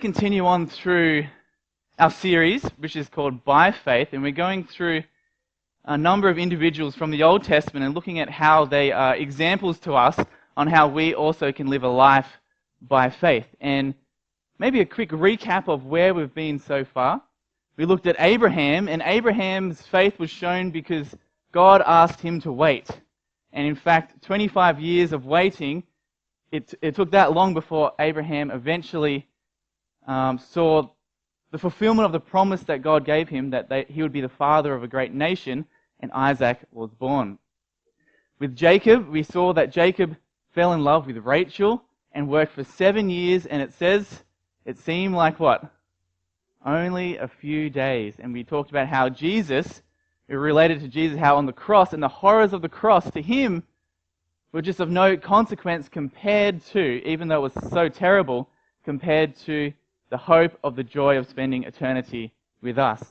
Continue on through our series, which is called By Faith, and we're going through a number of individuals from the Old Testament and looking at how they are examples to us on how we also can live a life by faith. And maybe a quick recap of where we've been so far. We looked at Abraham, and Abraham's faith was shown because God asked him to wait. And in fact, 25 years of waiting, it took that long before Abraham eventually saw the fulfillment of the promise that God gave him, that he would be the father of a great nation, and Isaac was born. With Jacob, we saw that Jacob fell in love with Rachel and worked for 7 years, and it says it seemed like what? Only a few days. And we talked about how Jesus, we related to Jesus, how on the cross and the horrors of the cross to him were just of no consequence compared to, even though it was so terrible, compared to the hope of the joy of spending eternity with us.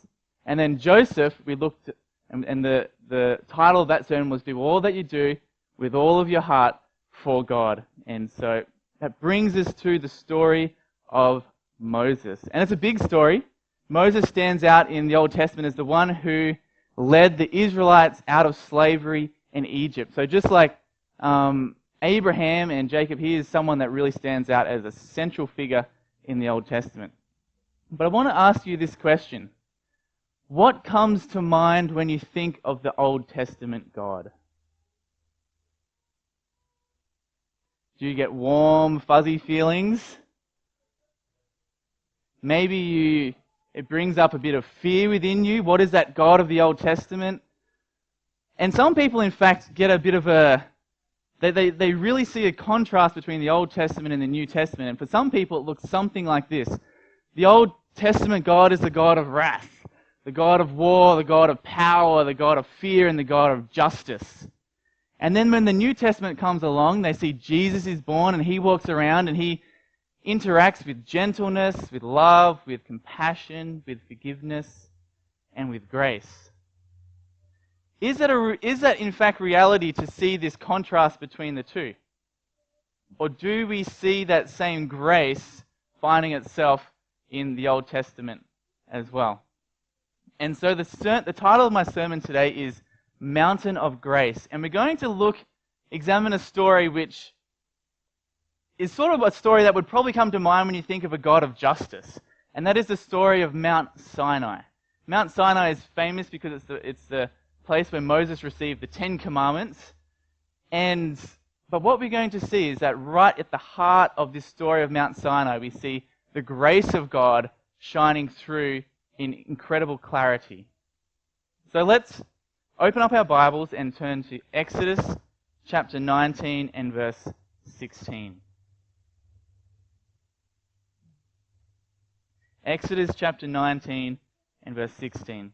And then Joseph, we looked at, and the title of that sermon was Do All That You Do with All of Your Heart for God. And so that brings us to the story of Moses. And it's a big story. Moses stands out in the Old Testament as the one who led the Israelites out of slavery in Egypt. So just like Abraham and Jacob, he is someone that really stands out as a central figure in the Old Testament. But I want to ask you this question. What comes to mind when you think of the Old Testament God? Do you get warm, fuzzy feelings? Maybe it brings up a bit of fear within you. What is that God of the Old Testament? And some people, in fact, get a bit of They really see a contrast between the Old Testament and the New Testament. And for some people, it looks something like this. The Old Testament God is the God of wrath, the God of war, the God of power, the God of fear, and the God of justice. And then when the New Testament comes along, they see Jesus is born, and he walks around, and he interacts with gentleness, with love, with compassion, with forgiveness, and with grace. Is that in fact reality to see this contrast between the two? Or do we see that same grace finding itself in the Old Testament as well? And so the title of my sermon today is Mountain of Grace. And we're going to examine a story which is sort of a story that would probably come to mind when you think of a God of justice. And that is the story of Mount Sinai. Mount Sinai is famous because it's the place where Moses received the 10 Commandments. But what we're going to see is that right at the heart of this story of Mount Sinai, we see the grace of God shining through in incredible clarity. So let's open up our Bibles and turn to Exodus chapter 19 and verse 16. Exodus chapter 19 and verse 16.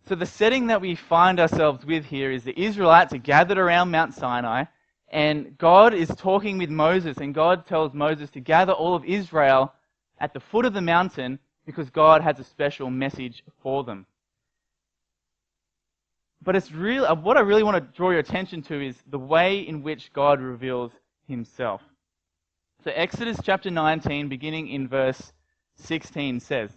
So the setting that we find ourselves with here is the Israelites are gathered around Mount Sinai, and God is talking with Moses, and God tells Moses to gather all of Israel at the foot of the mountain because God has a special message for them. But what I really want to draw your attention to is the way in which God reveals himself. So Exodus chapter 19, beginning in verse 16 says,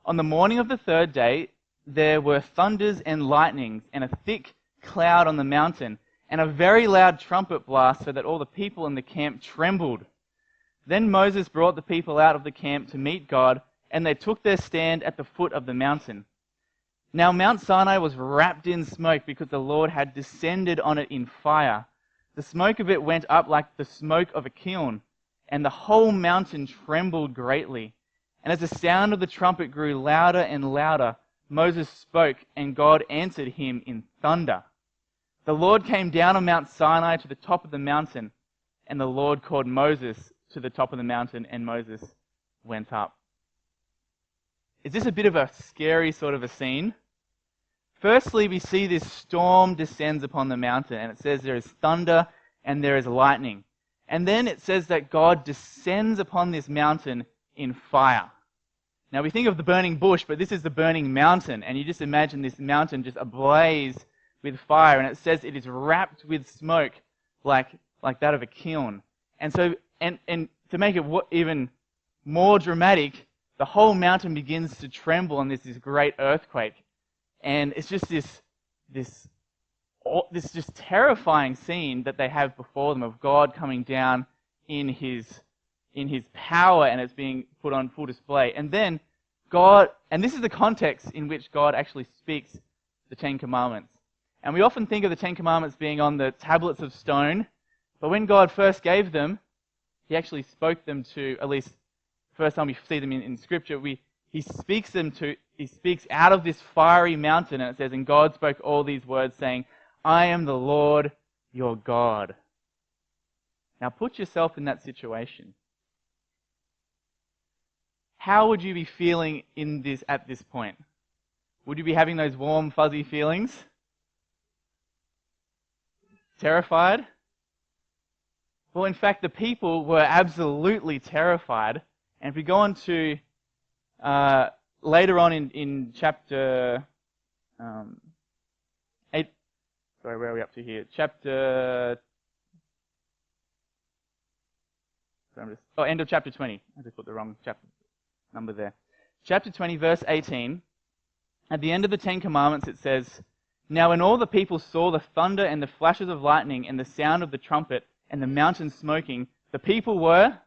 On the morning of the third day, there were thunders and lightnings and a thick cloud on the mountain and a very loud trumpet blast so that all the people in the camp trembled. Then Moses brought the people out of the camp to meet God, and they took their stand at the foot of the mountain. Now Mount Sinai was wrapped in smoke because the Lord had descended on it in fire. The smoke of it went up like the smoke of a kiln, and the whole mountain trembled greatly. And as the sound of the trumpet grew louder and louder, Moses spoke, and God answered him in thunder. The Lord came down on Mount Sinai to the top of the mountain, and the Lord called Moses to the top of the mountain, and Moses went up. Is this a bit of a scary sort of a scene? Firstly, we see this storm descends upon the mountain, and it says there is thunder and there is lightning. And then it says that God descends upon this mountain in fire. Now we think of the burning bush, but this is the burning mountain, and you just imagine this mountain just ablaze with fire, and it says it is wrapped with smoke like that of a kiln. And so, and to make it even more dramatic, the whole mountain begins to tremble and there's this great earthquake. And it's just this just terrifying scene that they have before them of God coming down in his power, and it's being put on full display. And then God, and this is the context in which God actually speaks the Ten Commandments. And we often think of the Ten Commandments being on the tablets of stone, but when God first gave them, he actually spoke them to, at least the first time we see them in Scripture, he speaks out of this fiery mountain, and it says, and God spoke all these words saying, I am the Lord your God. Now put yourself in that situation. How would you be feeling at this point? Would you be having those warm, fuzzy feelings? Terrified? Well, in fact, the people were absolutely terrified. And if we go on to later on in chapter 8, sorry, where are we up to here? End of chapter 20. I just put the wrong chapter number there. Chapter 20, verse 18. At the end of the Ten Commandments it says, Now when all the people saw the thunder and the flashes of lightning and the sound of the trumpet and the mountain smoking, the people were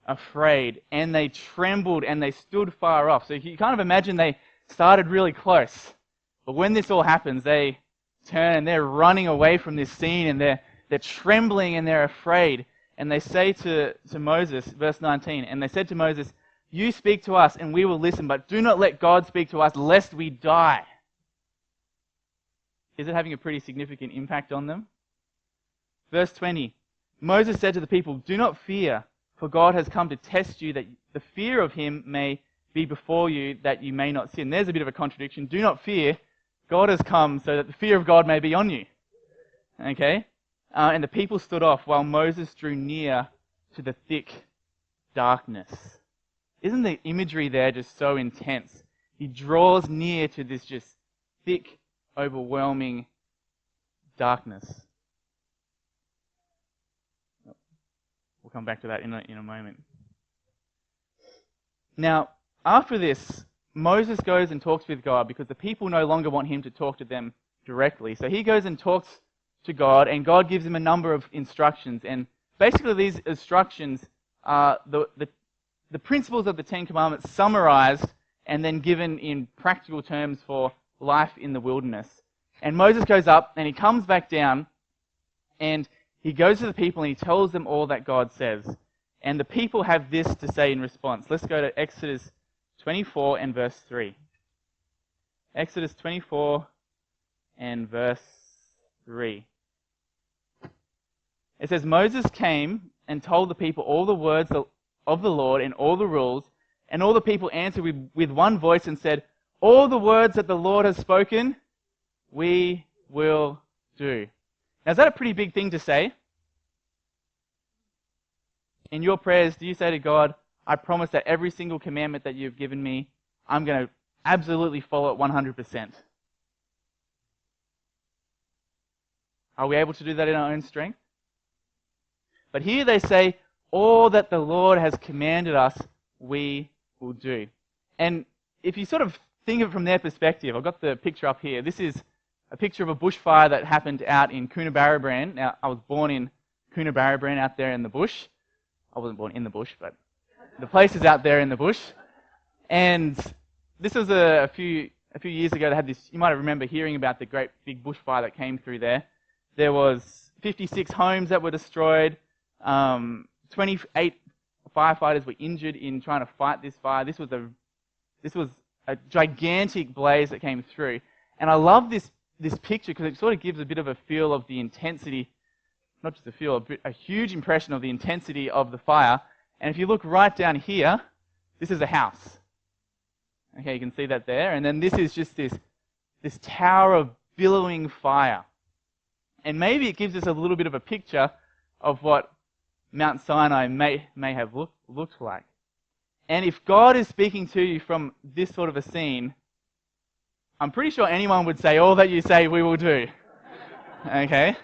afraid, and they trembled, and they stood far off. So you kind of imagine they started really close. But when this all happens, they turn and they're running away from this scene, and they're trembling and they're afraid. And they say to Moses, verse 19, and they said to Moses, You speak to us and we will listen, but do not let God speak to us lest we die. Is it having a pretty significant impact on them? Verse 20, Moses said to the people, Do not fear, for God has come to test you, that the fear of him may be before you, that you may not sin. There's a bit of a contradiction. Do not fear. God has come so that the fear of God may be on you. Okay? And the people stood off while Moses drew near to the thick darkness. Isn't the imagery there just so intense? He draws near to this just thick, overwhelming darkness. We'll come back to that in a moment. Now, after this, Moses goes and talks with God because the people no longer want him to talk to them directly. So he goes and talks to God, and God gives him a number of instructions. And basically these instructions are the principles of the Ten Commandments summarized and then given in practical terms for life in the wilderness. And Moses goes up and he comes back down and he goes to the people and he tells them all that God says. And the people have this to say in response. Let's go to Exodus 24 and verse 3. Exodus 24 and verse 3. It says, Moses came and told the people all the words of the Lord and all the rules, and all the people answered with one voice and said, All the words that the Lord has spoken, we will do. Now, is that a pretty big thing to say? In your prayers, do you say to God, I promise that every single commandment that you've given me, I'm going to absolutely follow it 100%? Are we able to do that in our own strength? But here they say, all that the Lord has commanded us, we will do. And if you sort of think of it from their perspective, I've got the picture up here. This is a picture of a bushfire that happened out in Coonabarabran. Now, I was born in Coonabarabran out there in the bush. I wasn't born in the bush, but the place is out there in the bush. And this was a few years ago. They had this. You might remember hearing about the great big bushfire that came through there. There was 56 homes that were destroyed. 28 firefighters were injured in trying to fight this fire. This was a gigantic blaze that came through. And I love this picture because it sort of gives a bit of a feel of the intensity, not just a feel, a huge impression of the intensity of the fire. And if you look right down here, this is a house. Okay, you can see that there. And then this is just this tower of billowing fire. And maybe it gives us a little bit of a picture of what Mount Sinai may have looked like. And if God is speaking to you from this sort of a scene, I'm pretty sure anyone would say, all that you say we will do. Okay?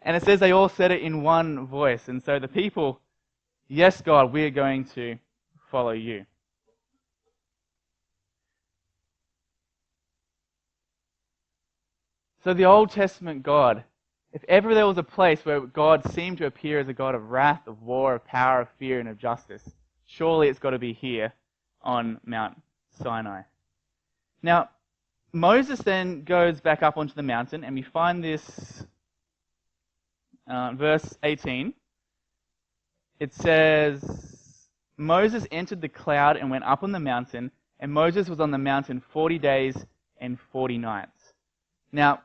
And it says they all said it in one voice. And so the people, yes, God, we are going to follow you. So the Old Testament God, if ever there was a place where God seemed to appear as a God of wrath, of war, of power, of fear, and of justice, surely it's got to be here on Mount Sinai. Now, Moses then goes back up onto the mountain, and we find this verse 18. It says, Moses entered the cloud and went up on the mountain, and Moses was on the mountain 40 days and 40 nights. Now,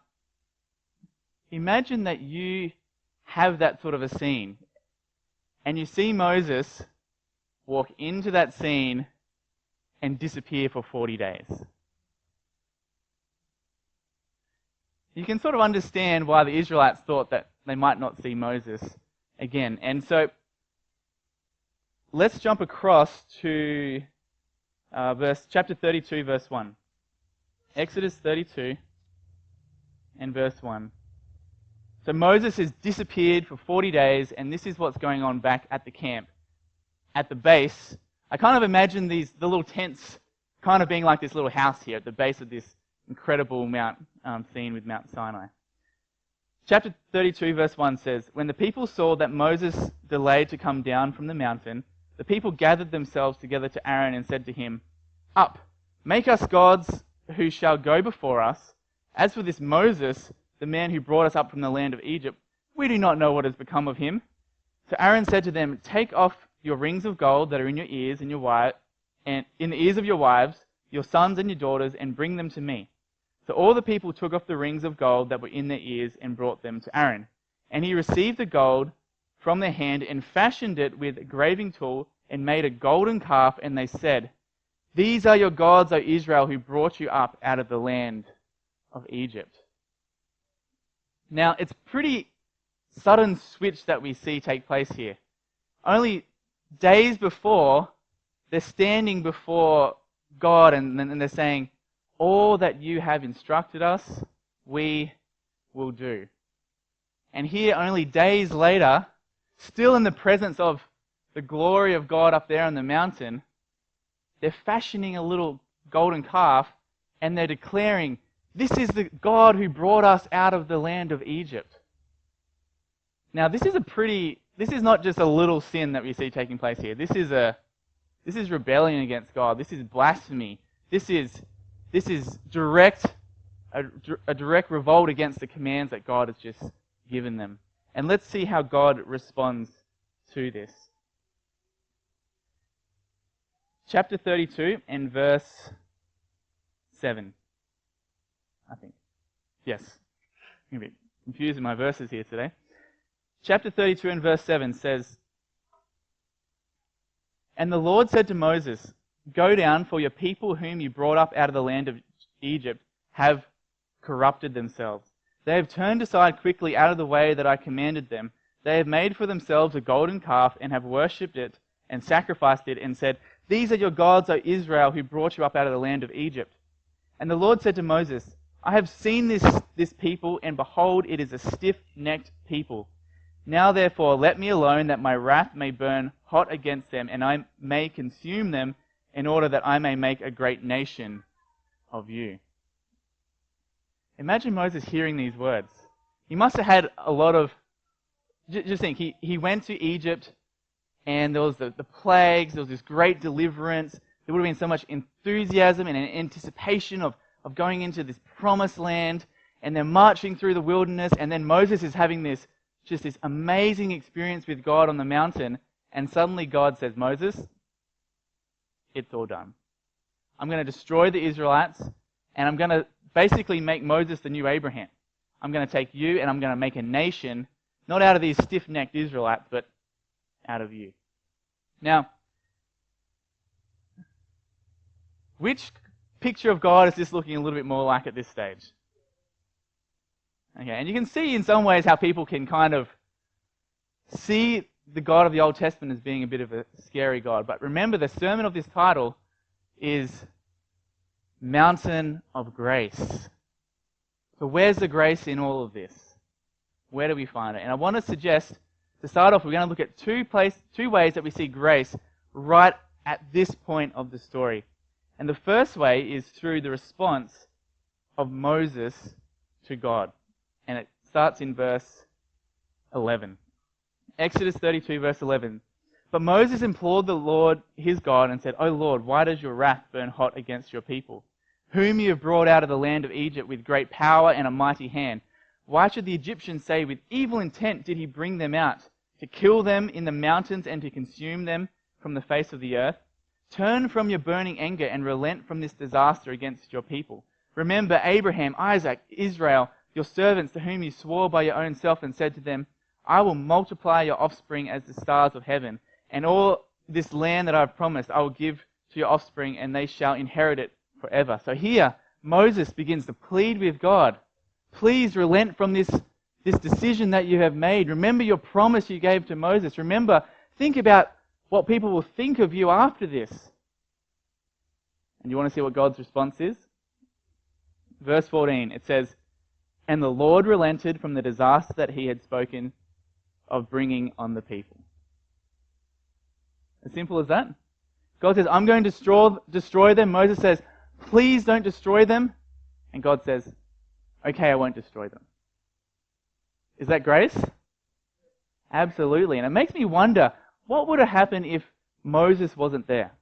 imagine that you have that sort of a scene, and you see Moses walk into that scene and disappear for 40 days. You can sort of understand why the Israelites thought that they might not see Moses again. And so, let's jump across to chapter 32, verse 1. Exodus 32 and verse 1. So Moses has disappeared for 40 days, and this is what's going on back at the camp. At the base, I kind of imagine the little tents kind of being like this little house here at the base of this incredible mount scene with Mount Sinai. Chapter 32, verse 1 says, When the people saw that Moses delayed to come down from the mountain, the people gathered themselves together to Aaron and said to him, Up, make us gods who shall go before us. As for this Moses, the man who brought us up from the land of Egypt, we do not know what has become of him. So Aaron said to them, Take off your rings of gold that are in your ears and in the ears of your wives, your sons and your daughters, and bring them to me. So all the people took off the rings of gold that were in their ears and brought them to Aaron. And he received the gold from their hand and fashioned it with a graving tool and made a golden calf, and they said, These are your gods, O Israel, who brought you up out of the land of Egypt. Now, it's pretty sudden switch that we see take place here. Only days before, they're standing before God and they're saying, All that you have instructed us, we will do. And here, only days later, still in the presence of the glory of God up there on the mountain, they're fashioning a little golden calf and they're declaring, This is the God who brought us out of the land of Egypt. Now, this is not just a little sin that we see taking place here. This is rebellion against God. This is blasphemy. This is a direct revolt against the commands that God has just given them. And let's see how God responds to this. Chapter 32 and verse 7. I think. Yes. I'm going to be confused in my verses here today. Chapter 32 and verse 7 says, And the Lord said to Moses, Go down, for your people whom you brought up out of the land of Egypt have corrupted themselves. They have turned aside quickly out of the way that I commanded them. They have made for themselves a golden calf and have worshipped it and sacrificed it and said, These are your gods, O Israel, who brought you up out of the land of Egypt. And the Lord said to Moses, I have seen this people, and behold, it is a stiff-necked people. Now therefore, let me alone, that my wrath may burn hot against them, and I may consume them, in order that I may make a great nation of you. Imagine Moses hearing these words. He must have had a lot of... Just think, he went to Egypt, and there was the plagues, there was this great deliverance. There would have been so much enthusiasm and an anticipation of going into this promised land, and they're marching through the wilderness, and then Moses is having this amazing experience with God on the mountain, and suddenly God says, Moses, it's all done. I'm going to destroy the Israelites, and I'm going to basically make Moses the new Abraham. I'm going to take you, and I'm going to make a nation, not out of these stiff-necked Israelites, but out of you. Now, which picture of God is this looking a little bit more like at this stage? Okay, and you can see in some ways how people can kind of see the God of the Old Testament as being a bit of a scary God. But remember, the sermon of this title is Mountain of Grace. So where's the grace in all of this? Where do we find it? And I want to suggest To start off, we're going to look at two ways that we see grace right at this point of the story. And the first way is through the response of Moses to God. And it starts in verse 11. Exodus 32, verse 11. But Moses implored the Lord his God and said, O Lord, why does your wrath burn hot against your people, whom you have brought out of the land of Egypt with great power and a mighty hand? Why should the Egyptians say, with evil intent did he bring them out, to kill them in the mountains and to consume them from the face of the earth? Turn from your burning anger and relent from this disaster against your people. Remember Abraham, Isaac, Israel, your servants, to whom you swore by your own self and said to them, I will multiply your offspring as the stars of heaven, and all this land that I have promised I will give to your offspring, and they shall inherit it forever. So here, Moses begins to plead with God. Please relent from this decision that you have made. Remember your promise you gave to Moses. Think about what people will think of you after this. And you want to see what God's response is? Verse 14, it says, And the Lord relented from the disaster that he had spoken of bringing on the people. As simple as that. God says, I'm going to destroy them. Moses says, please don't destroy them. And God says, okay, I won't destroy them. Is that grace? Absolutely. And it makes me wonder, what would have happened if Moses wasn't there?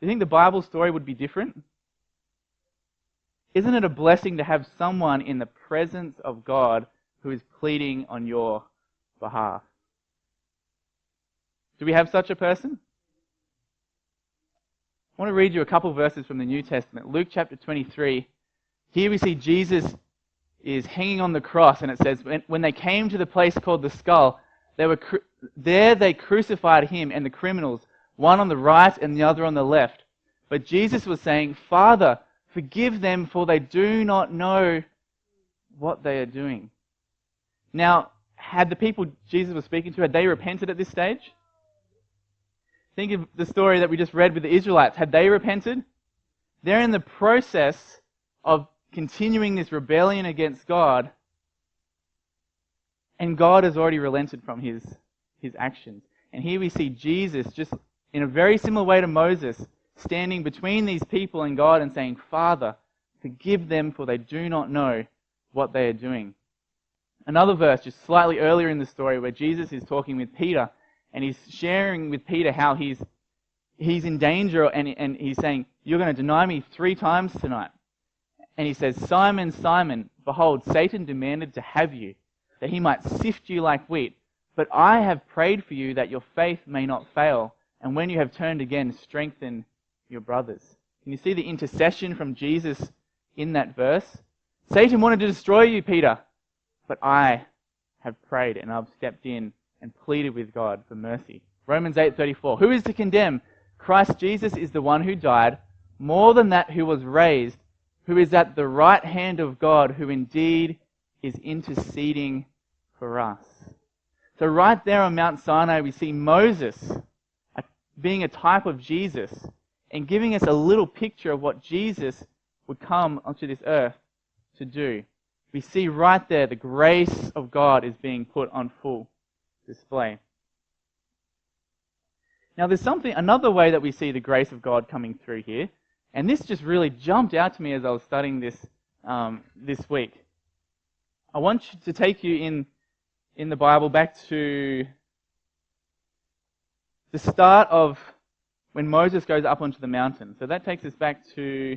Do you think the Bible story would be different? Isn't it a blessing to have someone in the presence of God who is pleading on your behalf? Do we have such a person? I want to read you a couple verses from the New Testament. Luke chapter 23. Here we see Jesus is hanging on the cross, and it says, when they came to the place called the Skull, they crucified him and the criminals, one on the right and the other on the left. But Jesus was saying, Father, forgive them, for they do not know what they are doing. Now, had the people Jesus was speaking to, had they repented at this stage? Think of the story that we just read with the Israelites. Had they repented? They're in the process of continuing this rebellion against God, and God has already relented from his actions. And here we see Jesus, just in a very similar way to Moses, standing between these people and God and saying, Father, forgive them, for they do not know what they are doing. Another verse, just slightly earlier in the story, where Jesus is talking with Peter, and he's sharing with Peter how he's in danger, and he's saying, you're going to deny me 3 times tonight. And he says, Simon, Simon, behold, Satan demanded to have you, that he might sift you like wheat. But I have prayed for you that your faith may not fail, and when you have turned again, strengthen your brothers. Can you see the intercession from Jesus in that verse? Satan wanted to destroy you, Peter, but I have prayed, and I've stepped in and pleaded with God for mercy. Romans 8:34. Who is to condemn? Christ Jesus is the one who died, more than that, who was raised, who is at the right hand of God, who indeed is interceding for us. So right there on Mount Sinai, we see Moses being a type of Jesus and giving us a little picture of what Jesus would come onto this earth to do. We see right there the grace of God is being put on full display. Now there's another way that we see the grace of God coming through here, and this just really jumped out to me as I was studying this this week. I want to take you in the Bible back to the start of when Moses goes up onto the mountain. So that takes us back to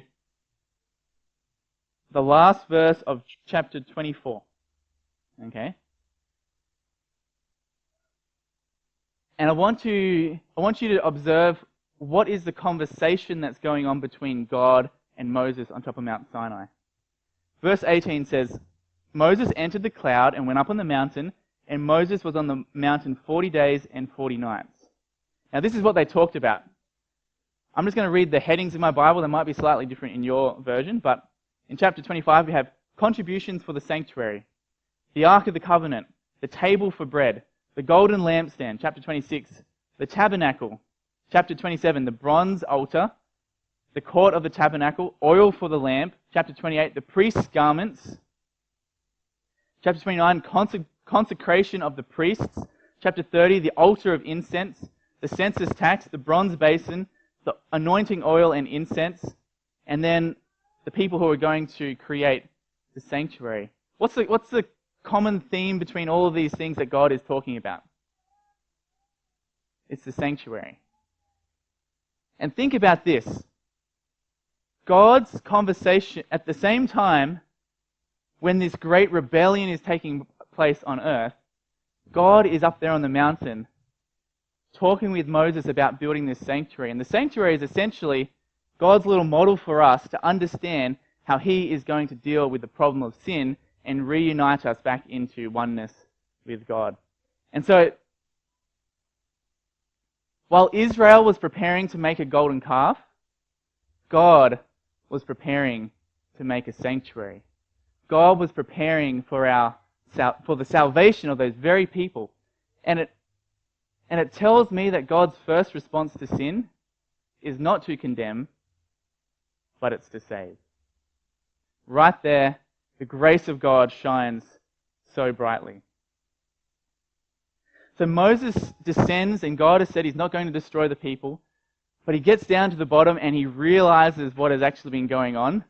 the last verse of chapter 24. Okay? And I want you to observe what is the conversation that's going on between God and Moses on top of Mount Sinai. Verse 18 says, Moses entered the cloud and went up on the mountain, and Moses was on the mountain 40 days and 40 nights. Now this is what they talked about. I'm just going to read the headings in my Bible. They might be slightly different in your version, but in chapter 25 we have contributions for the sanctuary, the Ark of the Covenant, the table for bread, the golden lampstand, chapter 26, the tabernacle, chapter 27, the bronze altar, the court of the tabernacle, oil for the lamp, chapter 28, the priest's garments, chapter 29, consecration of the priests. Chapter 30, the altar of incense, the census tax, the bronze basin, the anointing oil and incense, and then the people who are going to create the sanctuary. What's the common theme between all of these things that God is talking about? It's the sanctuary. And think about this. God's conversation, at the same time, when this great rebellion is taking place on earth, God is up there on the mountain talking with Moses about building this sanctuary. And the sanctuary is essentially God's little model for us to understand how He is going to deal with the problem of sin and reunite us back into oneness with God. And so, while Israel was preparing to make a golden calf, God was preparing to make a sanctuary. God was preparing for the salvation of those very people. And it tells me that God's first response to sin is not to condemn, but it's to save. Right there, the grace of God shines so brightly. So Moses descends, and God has said He's not going to destroy the people, but he gets down to the bottom and he realizes what has actually been going on,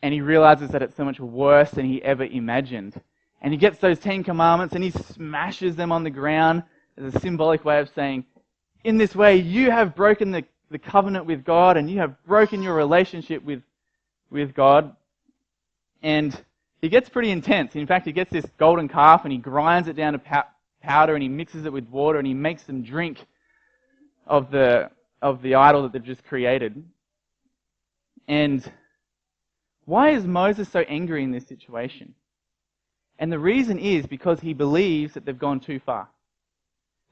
and he realizes that it's so much worse than he ever imagined. And he gets those 10 commandments and he smashes them on the ground as a symbolic way of saying, in this way you have broken the covenant with God, and you have broken your relationship with God. And he gets pretty intense. In fact, he gets this golden calf and he grinds it down to powder, and he mixes it with water, and he makes them drink of the idol that they've just created. And why is Moses so angry in this situation? And the reason is because he believes that they've gone too far.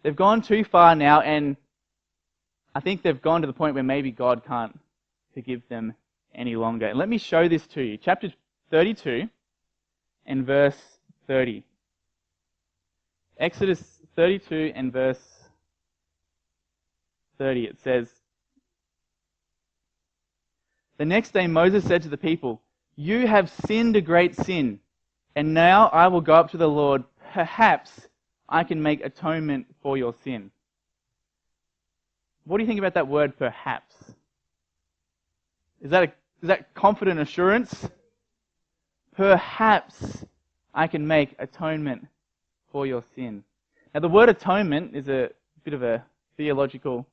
They've gone too far now, and I think they've gone to the point where maybe God can't forgive them any longer. And let me show this to you. Chapter 32 and verse 30. Exodus 32 and verse 30, it says, "The next day Moses said to the people, 'You have sinned a great sin, and now I will go up to the Lord. Perhaps I can make atonement for your sin.'" What do you think about that word, perhaps? Is that confident assurance? Perhaps I can make atonement for your sin. Now, the word atonement is a bit of a theological,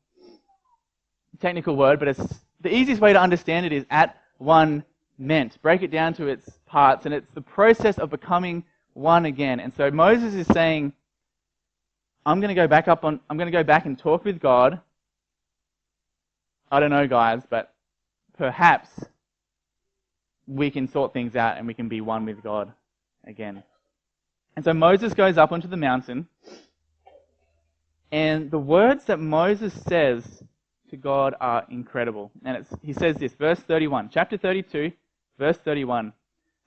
technical word, but the easiest way to understand it is at one meant. Break it down to its parts, and it's the process of becoming one again. And so Moses is saying, I'm going to go back and talk with God. I don't know, guys, but perhaps we can sort things out and we can be one with God again. And so Moses goes up onto the mountain, and the words that Moses says to God are incredible. And he says this, verse 31, chapter 32, verse 31.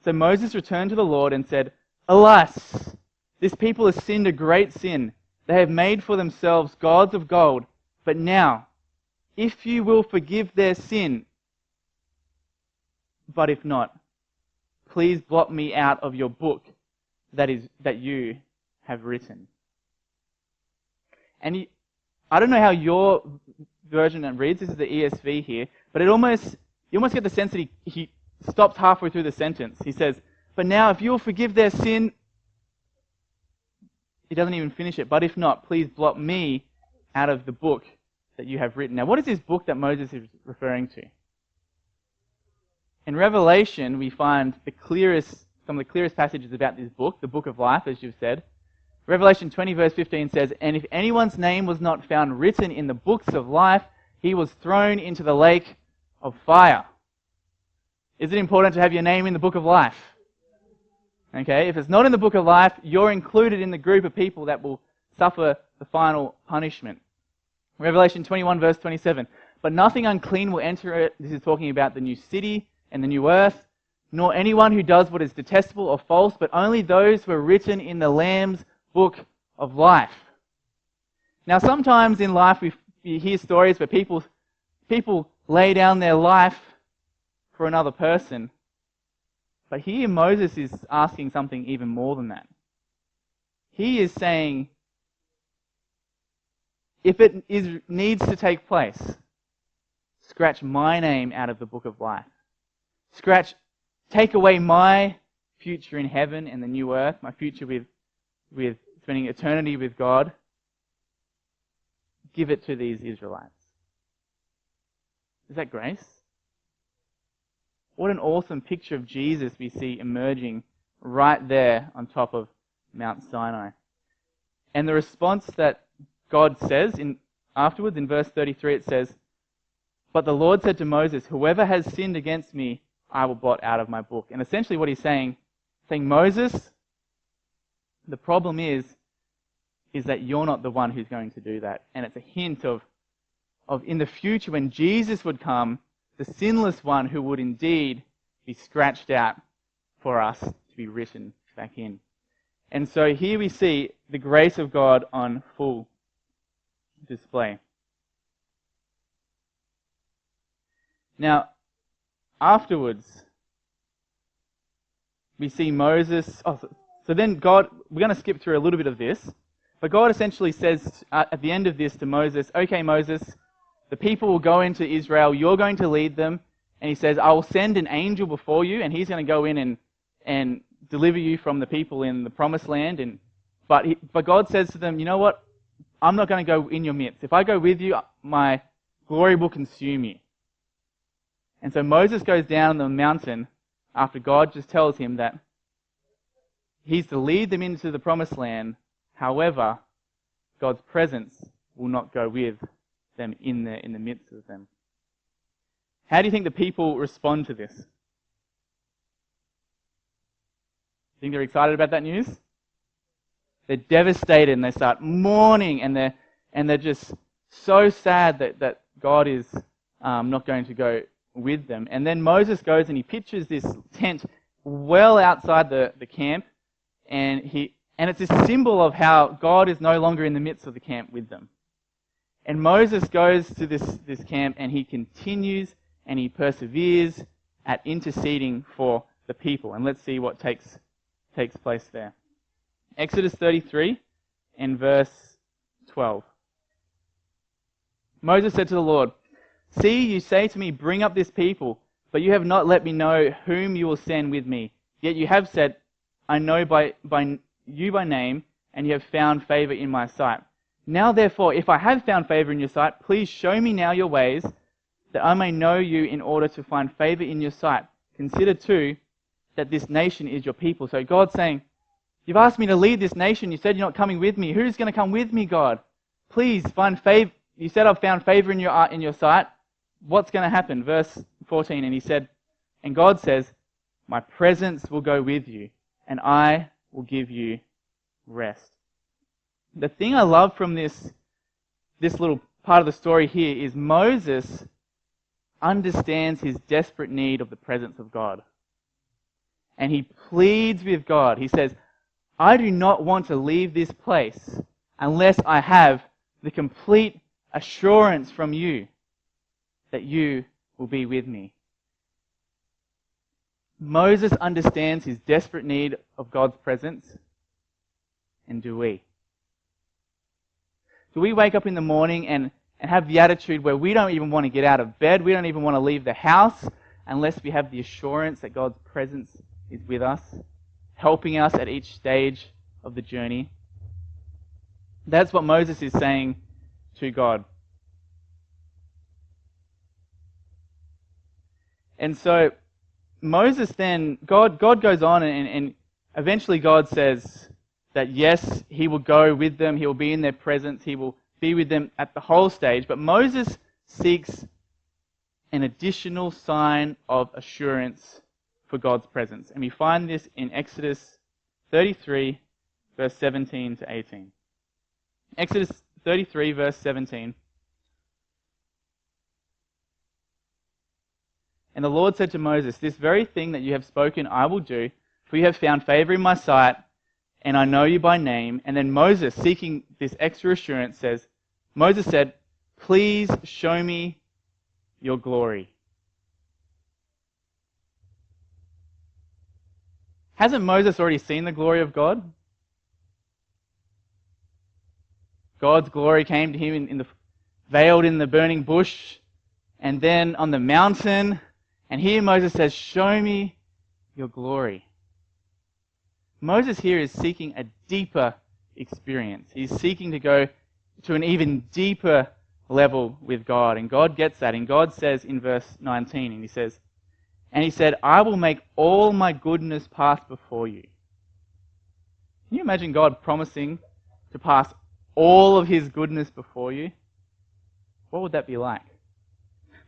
"So Moses returned to the Lord and said, 'Alas, this people has sinned a great sin. They have made for themselves gods of gold. But now, if you will forgive their sin, but if not, please blot me out of your book that you have written.'" And I don't know how your version reads. This is the ESV here, but you almost get the sense that he stops halfway through the sentence. He says, "But now, if you will forgive their sin," he doesn't even finish it. "But if not, please blot me out of the book that you have written." Now, what is this book that Moses is referring to? In Revelation, we find some of the clearest passages about this book, the book of life, as you've said. Revelation 20 verse 15 says, "And if anyone's name was not found written in the books of life, he was thrown into the lake of fire." Is it important to have your name in the book of life? Okay, if it's not in the book of life, you're included in the group of people that will suffer the final punishment. Revelation 21 verse 27, "But nothing unclean will enter it." This is talking about the new city and the new earth. "Nor anyone who does what is detestable or false, but only those who are written in the Lamb's book of life." Now, sometimes in life we hear stories where people lay down their life for another person. But here Moses is asking something even more than that. He is saying, if it needs to take place, scratch my name out of the book of life. Take away my future in heaven and the new earth, my future with spending eternity with God. Give it to these Israelites. Is that grace? What an awesome picture of Jesus we see emerging right there on top of Mount Sinai. And the response that God says afterwards in verse 33, it says, "But the Lord said to Moses, whoever has sinned against me, I will blot out of my book." And essentially what he's saying, Moses, the problem is that you're not the one who's going to do that. And it's a hint of in the future when Jesus would come, the sinless one who would indeed be scratched out for us to be written back in. And so here we see the grace of God on full display. Now, afterwards, we see Moses. So then God, we're going to skip through a little bit of this, but God essentially says at the end of this to Moses, "Okay, Moses, the people will go into Israel, you're going to lead them," and he says, "I will send an angel before you, and he's going to go in and deliver you from the people in the promised land." But God says to them, "You know what? I'm not going to go in your midst. If I go with you, my glory will consume you." And so Moses goes down on the mountain after God just tells him that he's to lead them into the promised land. However, God's presence will not go with them in the midst of them. How do you think the people respond to this? Think they're excited about that news? They're devastated and they start mourning and they're just so sad that God is not going to go with them. And then Moses goes and he pitches this tent well outside the camp, and it's a symbol of how God is no longer in the midst of the camp with them. And Moses goes to this camp and he continues and he perseveres at interceding for the people. And let's see what takes place there. Exodus 33 and verse 12. Moses said to the Lord, "See, you say to me, bring up this people, but you have not let me know whom you will send with me. Yet you have said, I know by you by name, and you have found favor in my sight. Now therefore, if I have found favor in your sight, please show me now your ways, that I may know you in order to find favor in your sight. Consider too that this nation is your people." So God's saying, "You've asked me to lead this nation. You said you're not coming with me. Who's going to come with me, God? Please find favor. You said I've found favor in your sight. What's going to happen?" Verse 14, and God says, "My presence will go with you, and I will give you rest." The thing I love from this little part of the story here is Moses understands his desperate need of the presence of God. And he pleads with God. He says, "I do not want to leave this place unless I have the complete assurance from you that you will be with me." Moses understands his desperate need of God's presence, and do we? Do we wake up in the morning and have the attitude where we don't even want to get out of bed, we don't even want to leave the house unless we have the assurance that God's presence is with us, helping us at each stage of the journey? That's what Moses is saying to God. And so Moses then, God goes on and eventually God says that yes, he will go with them, he will be in their presence, he will be with them at the whole stage. But Moses seeks an additional sign of assurance for God's presence. And we find this in Exodus 33, verse 17 to 18. Exodus 33, verse 17. "And the Lord said to Moses, this very thing that you have spoken I will do, for you have found favor in my sight, and I know you by name." And then Moses, seeking this extra assurance, says, Moses said, "Please show me your glory." Hasn't Moses already seen the glory of God? God's glory came to him veiled in the burning bush, and then on the mountain. And here Moses says, "Show me your glory." Moses here is seeking a deeper experience. He's seeking to go to an even deeper level with God. And God gets that. And God says in verse 19, and he said, "I will make all my goodness pass before you." Can you imagine God promising to pass all of his goodness before you? What would that be like?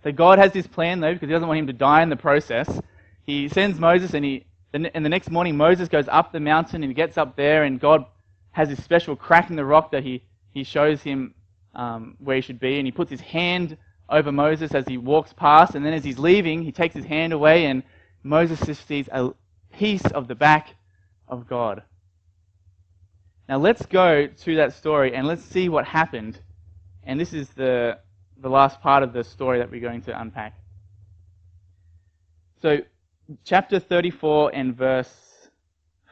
So God has this plan, though, because he doesn't want him to die in the process. He sends Moses, and the next morning Moses goes up the mountain, and he gets up there, and God has this special crack in the rock that he shows him where he should be, and he puts his hand over Moses as he walks past, and then as he's leaving, he takes his hand away, and Moses just sees a piece of the back of God. Now let's go to that story, and let's see what happened. And this is the last part of the story that we're going to unpack. So, chapter 34 and verse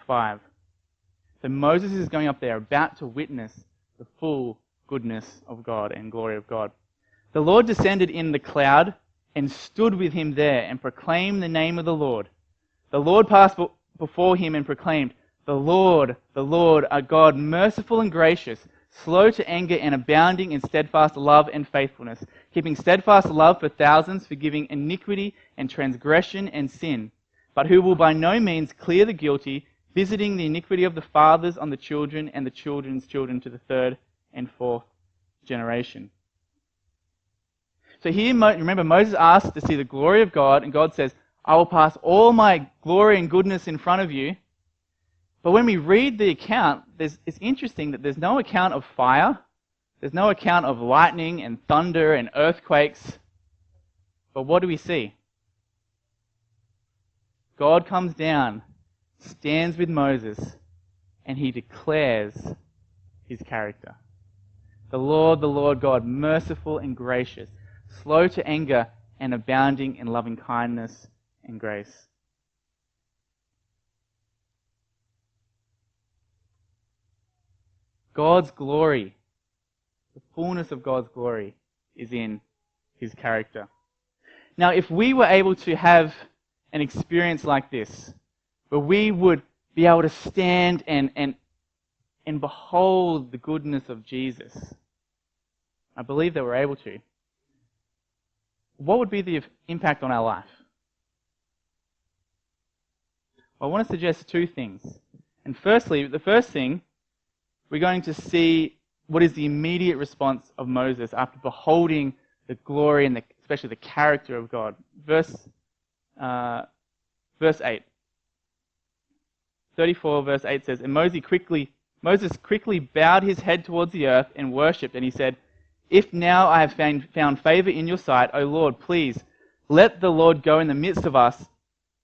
5. So Moses is going up there, about to witness the full goodness of God and glory of God. "The Lord descended in the cloud and stood with him there and proclaimed the name of the Lord. The Lord passed before him and proclaimed, 'The Lord, a God merciful and gracious, slow to anger and abounding in steadfast love and faithfulness, keeping steadfast love for thousands, forgiving iniquity and transgression and sin, but who will by no means clear the guilty, visiting the iniquity of the fathers on the children and the children's children to the third and fourth generation.'" So here, remember, Moses asked to see the glory of God, and God says, "I will pass all my glory and goodness in front of you." But when we read the account, it's interesting that there's no account of fire, there's no account of lightning and thunder and earthquakes. But what do we see? God comes down, stands with Moses, and he declares his character. The Lord God, merciful and gracious, slow to anger and abounding in loving kindness and grace. God's glory, the fullness of God's glory, is in his character. Now, if we were able to have an experience like this, where we would be able to stand and behold the goodness of Jesus, I believe that we're able to, what would be the impact on our life? Well, I want to suggest two things. And firstly, the first thing, we're going to see what is the immediate response of Moses after beholding the glory and especially the character of God. Verse 8. 34 verse 8 says, "And Moses quickly bowed his head towards the earth and worshipped, and he said, 'If now I have found favor in your sight, O Lord, please let the Lord go in the midst of us,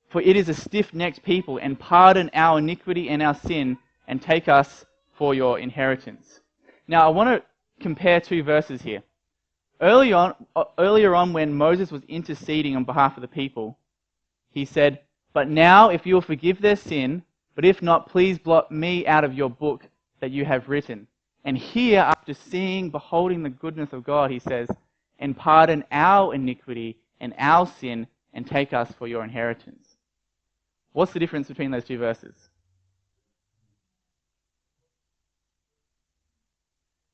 for it is a stiff-necked people, and pardon our iniquity and our sin, and take us for your inheritance.'" Now, I want to compare two verses here. Earlier on, when Moses was interceding on behalf of the people, he said, "But now, if you will forgive their sin, but if not, please blot me out of your book that you have written." And here, after beholding the goodness of God, he says, "And pardon our iniquity and our sin, and take us for your inheritance." What's the difference between those two verses?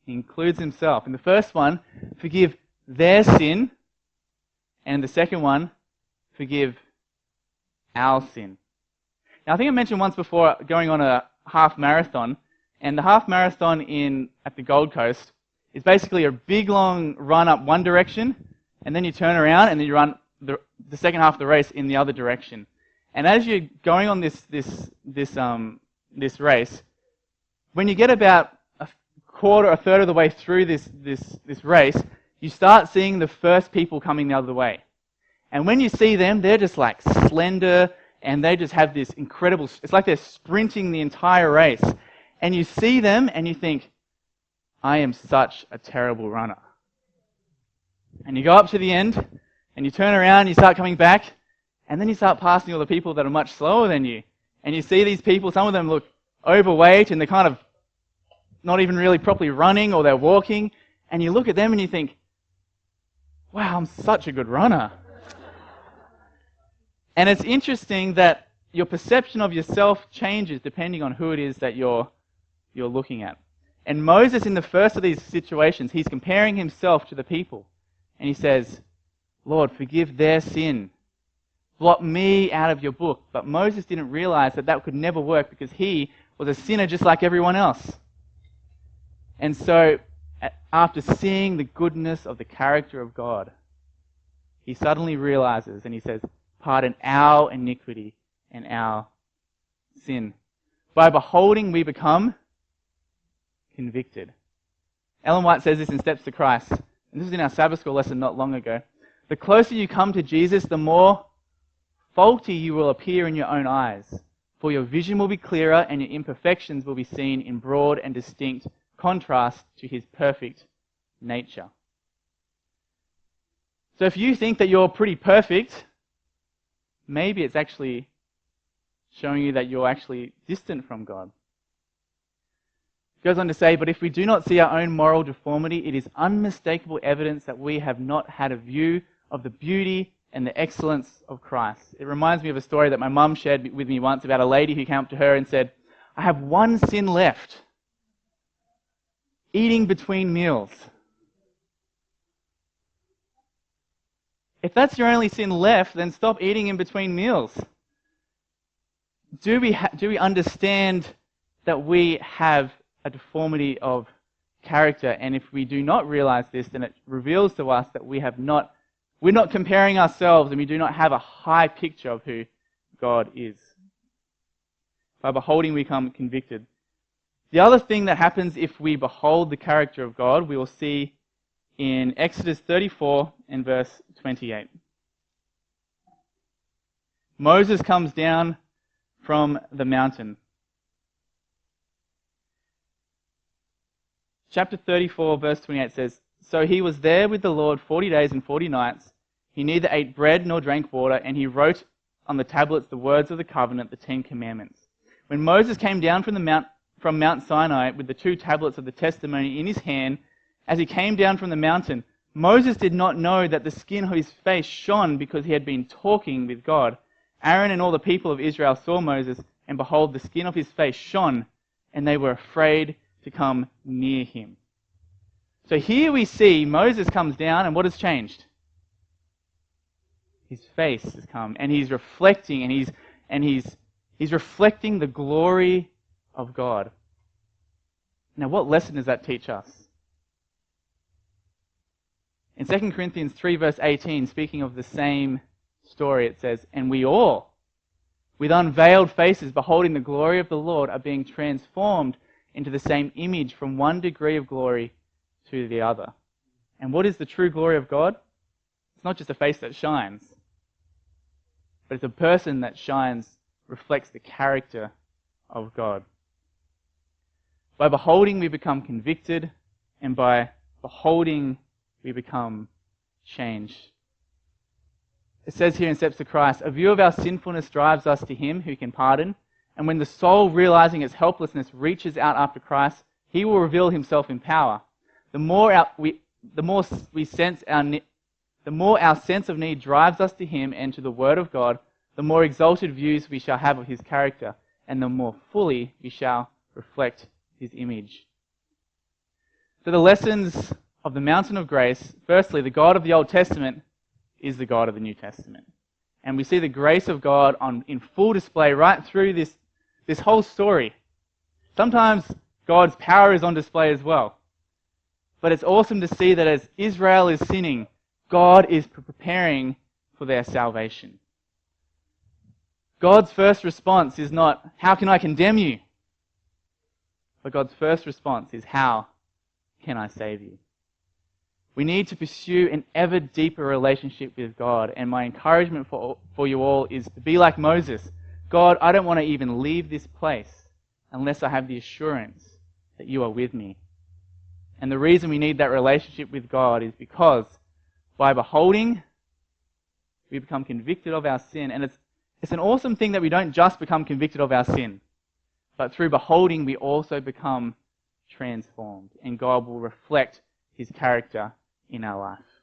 He includes himself. In the first one, forgive their sin. And in the second one, forgive our sin. Now, I think I mentioned once before going on a half marathon. And the half marathon at the Gold Coast is basically a big long run up one direction. And then you turn around and then you run the second half of the race in the other direction. And as you're going on this race, when you get about a third of the way through this race, you start seeing the first people coming the other way. And when you see them, they're just like slender, and they just have this incredible, it's like they're sprinting the entire race. And you see them and you think, I am such a terrible runner. And you go up to the end, and you turn around, you start coming back, and then you start passing all the people that are much slower than you. And you see these people, some of them look overweight, and they're kind of not even really properly running or they're walking, and you look at them and you think, wow, I'm such a good runner. And it's interesting that your perception of yourself changes depending on who it is that you're looking at. And Moses, in the first of these situations, he's comparing himself to the people. And he says, Lord, forgive their sin. Blot me out of your book. But Moses didn't realize that that could never work because he was a sinner just like everyone else. And so, after seeing the goodness of the character of God, he suddenly realizes and he says, pardon our iniquity and our sin. By beholding, we become convicted. Ellen White says this in Steps to Christ, and this was in our Sabbath school lesson not long ago. The closer you come to Jesus, the more faulty you will appear in your own eyes, for your vision will be clearer and your imperfections will be seen in broad and distinct contrast to his perfect nature. So if you think that you're pretty perfect, maybe it's actually showing you that you're actually distant from God. It goes on to say, but if we do not see our own moral deformity, it is unmistakable evidence that we have not had a view of the beauty and the excellence of Christ. It reminds me of a story that my mum shared with me once about a lady who came up to her and said, I have one sin left. Eating between meals. If that's your only sin left, then stop eating in between meals. Do we understand that we have a deformity of character? And if we do not realize this, then it reveals to us that we're not comparing ourselves and we do not have a high picture of who God is. By beholding, we become convicted. The other thing that happens if we behold the character of God, we will see in Exodus 34 and verse 28. Moses comes down from the mountain. Chapter 34, verse 28 says, So he was there with the Lord 40 days and 40 nights. He neither ate bread nor drank water, and he wrote on the tablets the words of the covenant, the 10 Commandments. When Moses came down from Mount Sinai with the 2 tablets of the testimony in his hand, as he came down from the mountain, Moses did not know that the skin of his face shone because he had been talking with God. Aaron and all the people of Israel saw Moses, and behold, the skin of his face shone, and they were afraid to come near him. So here we see Moses comes down, and what has changed? His face has come, and he's reflecting, and he's reflecting the glory of God. Now, what lesson does that teach us? In 2 Corinthians 3 verse 18, speaking of the same story, it says, And we all, with unveiled faces, beholding the glory of the Lord, are being transformed into the same image from one degree of glory to the other. And what is the true glory of God? It's not just a face that shines, but it's a person that shines, reflects the character of God. By beholding, we become convicted, and by beholding, we become changed. It says here in Steps to Christ, a view of our sinfulness drives us to him who can pardon, and when the soul, realizing its helplessness, reaches out after Christ, he will reveal himself in power. The more our sense of need drives us to him and to the Word of God, the more exalted views we shall have of his character, and the more fully we shall reflect his image. So the lessons of the mountain of grace, firstly, the God of the Old Testament is the God of the New Testament. And we see the grace of God in full display right through this whole story. Sometimes God's power is on display as well. But it's awesome to see that as Israel is sinning, God is preparing for their salvation. God's first response is not, how can I condemn you? But God's first response is, how can I save you? We need to pursue an ever deeper relationship with God. And my encouragement for you all is to be like Moses. God, I don't want to even leave this place unless I have the assurance that you are with me. And the reason we need that relationship with God is because by beholding, we become convicted of our sin. And it's an awesome thing that we don't just become convicted of our sin, but through beholding, we also become transformed, and God will reflect his character in our life.